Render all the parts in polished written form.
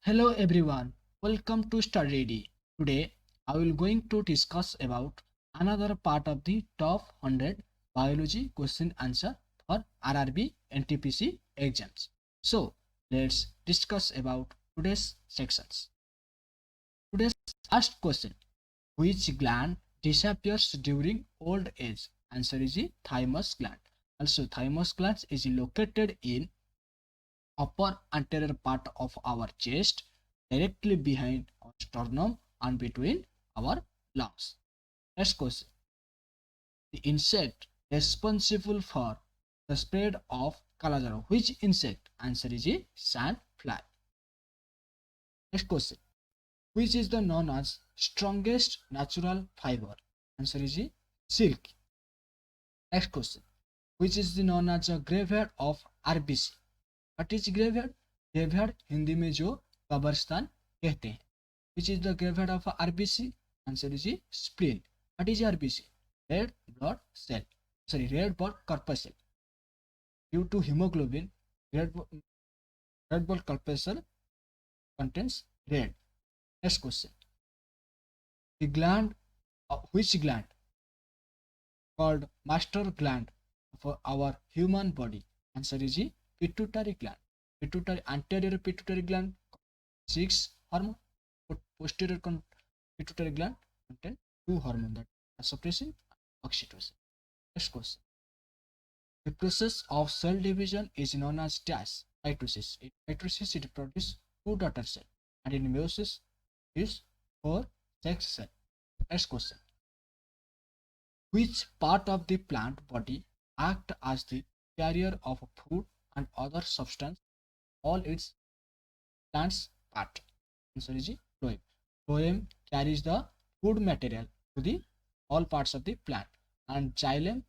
Hello everyone, welcome to Study Ready. Today I will going to discuss about another part of the top 100 biology question answer for RRB NTPC exams. So let's discuss about today's sections. Today's first question: which gland disappears during old age? Answer is the thymus gland. Also, thymus gland is located in upper anterior part of our chest, directly behind our sternum and between our lungs. Next question: the insect responsible for the spread of Kalajara. Which insect? Answer is a sandfly. Next question: which is the known as strongest natural fiber? Answer is a silk. Next question: which is the known as a graveyard of RBC? What is graveyard? Graveyard Hindi में जो कब्रस्तान कहते हैं. Which is the graveyard of RBC? Answer is spleen. What is RBC? Red blood cell. Sorry, red blood corpuscle. Due to hemoglobin, red blood corpuscle contains red. Next question: the gland, which gland called master gland for our human body? Answer is pituitary gland. Pituitary, anterior pituitary gland 6 hormone, posterior pituitary gland contain 2 hormone, that are suppressing oxytocin. Next question: the process of cell division is known as dash. Mitosis. In mitosis it produces 2 daughter cell, and in meiosis is 4 sex cell. Next question: which part of the plant body act as the carrier of food and other substance all its plant's part? Answer is phloem. Phloem carries the food material to the all parts of the plant, and xylem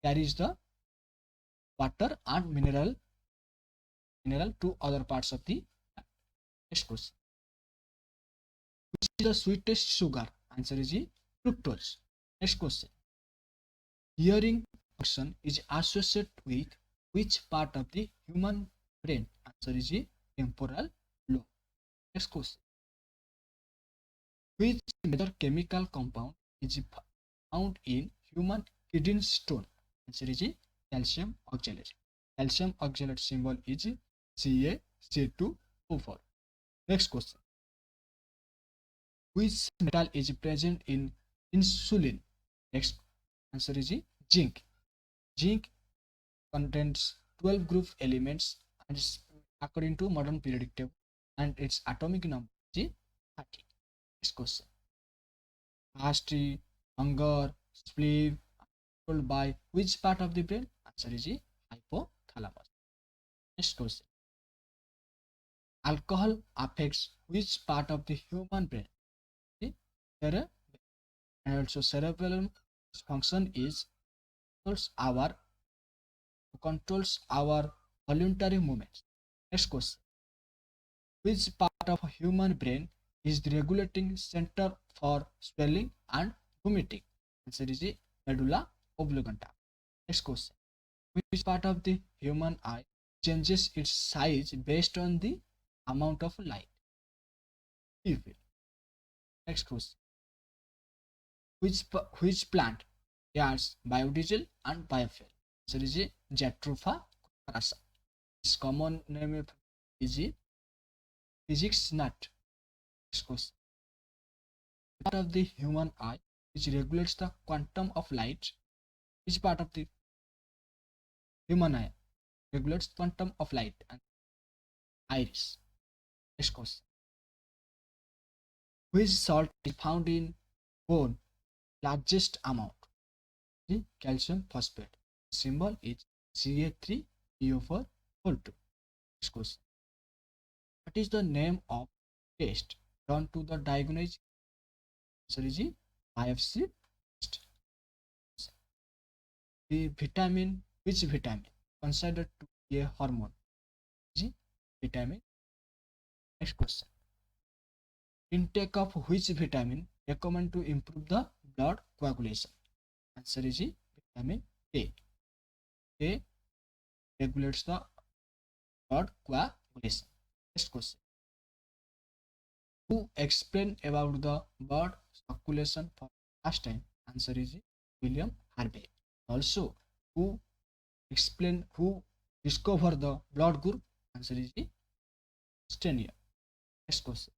carries the water and mineral to other parts of the plant. Next question: which is the sweetest sugar? Answer is fructose. Next question: hearing function is associated with which part of the human brain? Answer is temporal lobe. Next question: which major chemical compound is found in human kidney stone? Answer is calcium oxalate. Calcium oxalate symbol is CaC2O4. Next question: which metal is present in insulin? Next answer is zinc. Zinc contains 12 group elements and is according to modern periodic table, and its atomic number is 30. Next question: thirsty, hunger, spleen controlled by which part of the brain? Answer is hypothalamus. Next question: alcohol affects which part of the human brain? The cerebellum. And also cerebellum function is controls our voluntary movements. Next question: which part of human brain is the regulating center for swelling and vomiting? Answer is medulla oblongata. Next question: which part of the human eye changes its size based on the amount of light? Pupil. Next question: which plant bears biodiesel and biofuel? Answer is Jatropha cucurbita. Its common name is physics nut. Next question: part of the human eye which regulates the quantum of light? Which part of the human eye regulates quantum of light? And iris. Next question: which salt is found in bone largest amount? The calcium phosphate. Symbol is Ca3PO4 whole 2. Next question: what is the name of test done to the diagnose? Answer is biopsy test. The vitamin, which vitamin considered to be a hormone? Is vitamin. Next question: intake of which vitamin recommend to improve the blood coagulation? Answer is vitamin A. A regulates the blood coagulation. Next question: Who explained about the blood circulation for first time? Answer is William Harvey. Also, who who discovered the blood group? Answer is Stenier. Next question.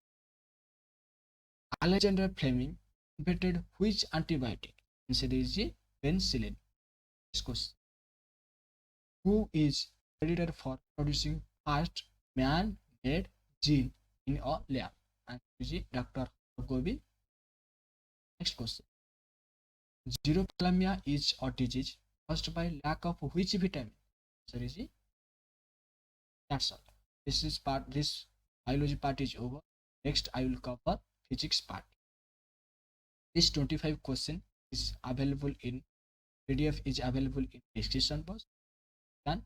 Alexander Fleming invented which antibiotic? Answer is penicillin. Next question. Who is credited for producing first man-made gene in a lab? Answer is Dr. Gobi. Next question. Xerocalemia is a disease caused by lack of which vitamin? Answer is that's all. This biology part is over. Next I will cover physics part. This 25 question is available in PDF is available in description box. You can